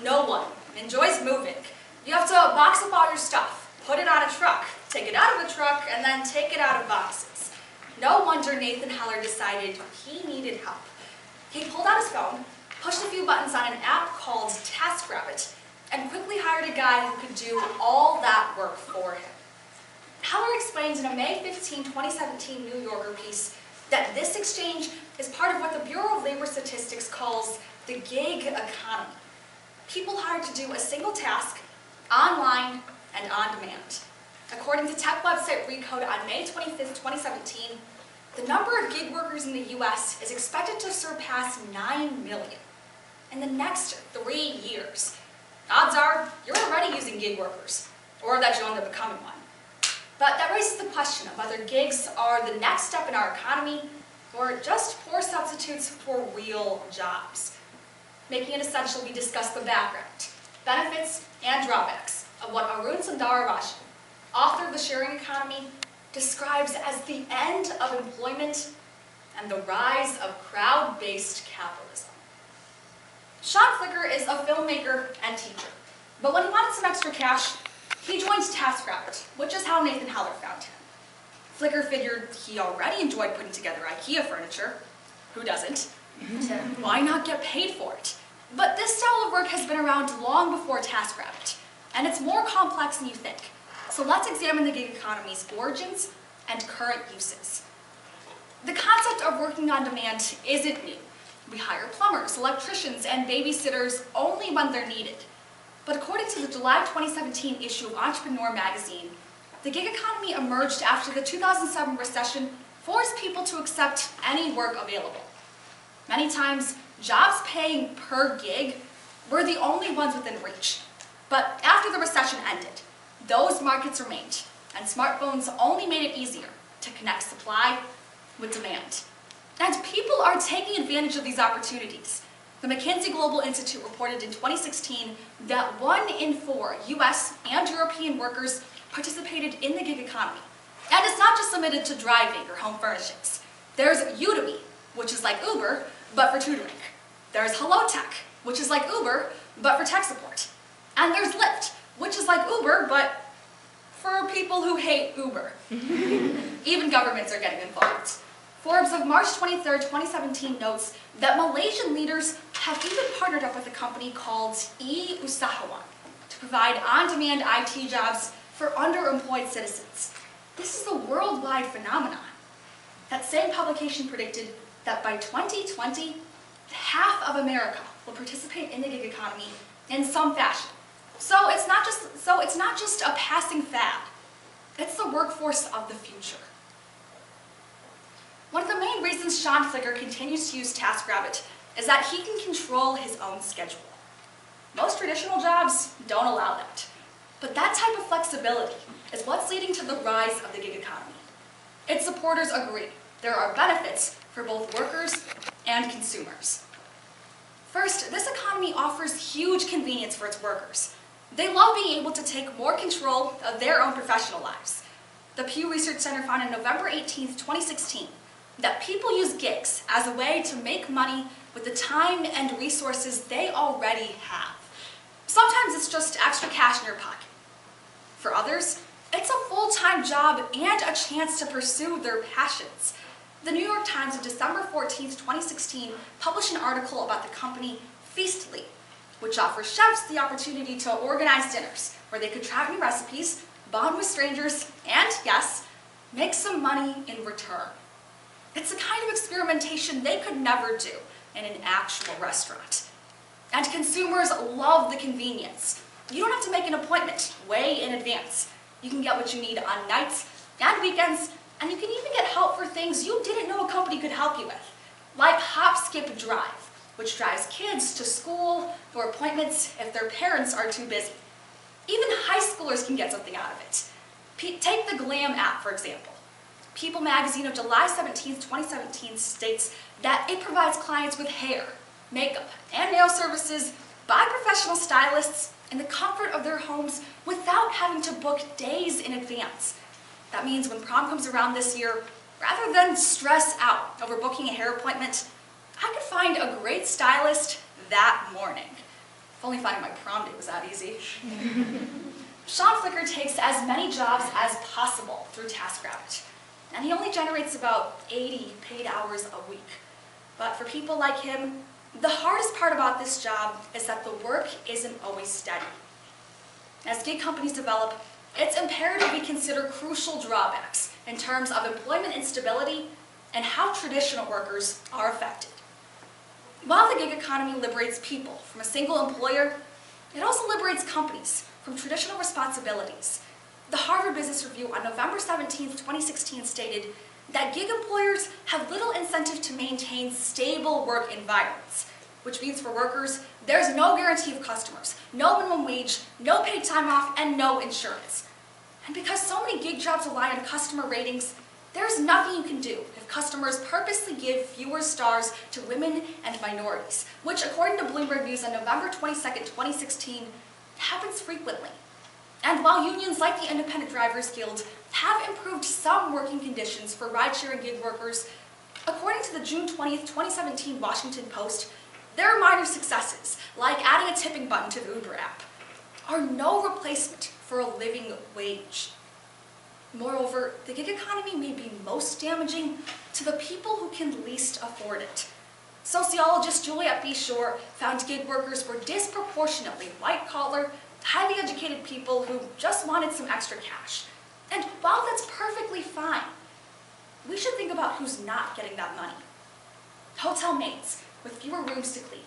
No one enjoys moving. You have to box up all your stuff, put it on a truck, take it out of the truck, and then take it out of boxes. No wonder Nathan Heller decided he needed help. He pulled out his phone, pushed a few buttons on an app called TaskRabbit, and quickly hired a guy who could do all that work for him. Heller explains in a May 15, 2017 New Yorker piece that this exchange is part of what the Bureau of Labor Statistics calls the gig economy. People hired to do a single task, online and on demand. According to tech website Recode on May 25, 2017, the number of gig workers in the US is expected to surpass 9 million in the next 3 years. Odds are you're already using gig workers, or that you'll end up becoming one. But that raises the question of whether gigs are the next step in our economy or just poor substitutes for real jobs. Making it essential, we discuss the background, benefits, and drawbacks of what Arun Sundararajan, author of The Sharing Economy, describes as the end of employment and the rise of crowd-based capitalism. Sean Flicker is a filmmaker and teacher, but when he wanted some extra cash, he joined TaskRabbit, which is how Nathan Heller found him. Flicker figured he already enjoyed putting together IKEA furniture. Who doesn't? So why not get paid for it? But this style of work has been around long before TaskRabbit, and it's more complex than you think. So let's examine the gig economy's origins and current uses. The concept of working on demand isn't new. We hire plumbers, electricians, and babysitters only when they're needed. But according to the July 2017 issue of Entrepreneur magazine, the gig economy emerged after the 2007 recession forced people to accept any work available. Many times, jobs paying per gig were the only ones within reach. But after the recession ended, those markets remained, and smartphones only made it easier to connect supply with demand. And people are taking advantage of these opportunities. The McKinsey Global Institute reported in 2016 that 1 in 4 US and European workers participated in the gig economy. And it's not just limited to driving or home furnishings. There's Udemy, which is like Uber, but for tutoring. There's HelloTech, which is like Uber, but for tech support. And there's Lyft, which is like Uber, but for people who hate Uber. Even governments are getting involved. Forbes of March 23, 2017 notes that Malaysian leaders have even partnered up with a company called e-Usahawan to provide on-demand IT jobs for underemployed citizens. This is a worldwide phenomenon. That same publication predicted that by 2020, half of America will participate in the gig economy in some fashion. So it's not just a passing fad. It's the workforce of the future. One of the main reasons Sean Flicker continues to use TaskRabbit is that he can control his own schedule. Most traditional jobs don't allow that. But that type of flexibility is what's leading to the rise of the gig economy. Its supporters agree there are benefits for both workers and consumers. First, this economy offers huge convenience for its workers. They love being able to take more control of their own professional lives. The Pew Research Center found on November 18, 2016, that people use gigs as a way to make money with the time and resources they already have. Sometimes it's just extra cash in your pocket. For others, it's a full-time job and a chance to pursue their passions. The New York Times of December 14, 2016 published an article about the company Feastly, which offers chefs the opportunity to organize dinners where they could try new recipes, bond with strangers, and, yes, make some money in return. It's the kind of experimentation they could never do in an actual restaurant. And consumers love the convenience. You don't have to make an appointment way in advance. You can get what you need on nights and weekends, and you can even get help for things you didn't know a company could help you with, like Hop, Skip, Drive, which drives kids to school for appointments if their parents are too busy. Even high schoolers can get something out of it. Take the Glam app, for example. People magazine of July 17, 2017 states that it provides clients with hair, makeup, and nail services by professional stylists in the comfort of their homes without having to book days in advance. That means when prom comes around this year, rather than stress out over booking a hair appointment, I could find a great stylist that morning. If only finding my prom date was that easy. Sean Flicker takes as many jobs as possible through TaskRabbit, and he only generates about 80 paid hours a week. But for people like him, the hardest part about this job is that the work isn't always steady. As gig companies develop, it's imperative we consider crucial drawbacks in terms of employment instability and how traditional workers are affected. While the gig economy liberates people from a single employer, it also liberates companies from traditional responsibilities. The Harvard Business Review on November 17, 2016 stated that gig employers have little incentive to maintain stable work environments, which means for workers, there's no guarantee of customers, no minimum wage, no paid time off, and no insurance. And because so many gig jobs rely on customer ratings, there's nothing you can do if customers purposely give fewer stars to women and minorities, which according to Bloomberg News on November 22, 2016, happens frequently. And while unions like the Independent Drivers Guild have improved some working conditions for rideshare and gig workers, according to the June 20, 2017 Washington Post, their minor successes, like adding a tipping button to the Uber app, are no replacement for a living wage. Moreover, the gig economy may be most damaging to the people who can least afford it. Sociologist Juliette B. Shore found gig workers were disproportionately white-collar, highly educated people who just wanted some extra cash. And while that's perfectly fine, we should think about who's not getting that money. Hotel maids with fewer rooms to clean.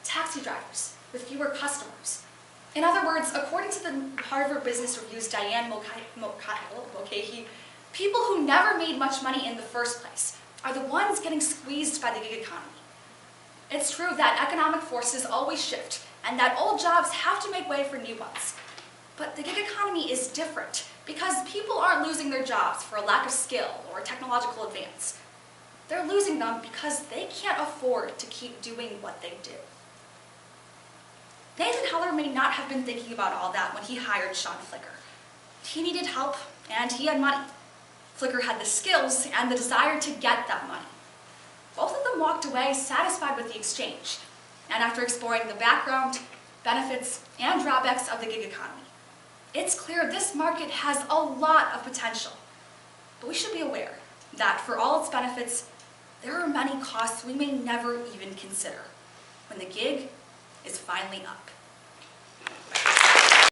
Taxi drivers with fewer customers. In other words, according to the Harvard Business Review's Diane Mulcahy, people who never made much money in the first place are the ones getting squeezed by the gig economy. It's true that economic forces always shift and that old jobs have to make way for new ones. But the gig economy is different because people aren't losing their jobs for a lack of skill or technological advance. They're losing them because they can't afford to keep doing what they do. Nathan Heller may not have been thinking about all that when he hired Sean Flicker. He needed help and he had money. Flicker had the skills and the desire to get that money. Both of them walked away satisfied with the exchange, and after exploring the background, benefits, and drawbacks of the gig economy, it's clear this market has a lot of potential. But we should be aware that for all its benefits, there are many costs we may never even consider when the gig is finally up.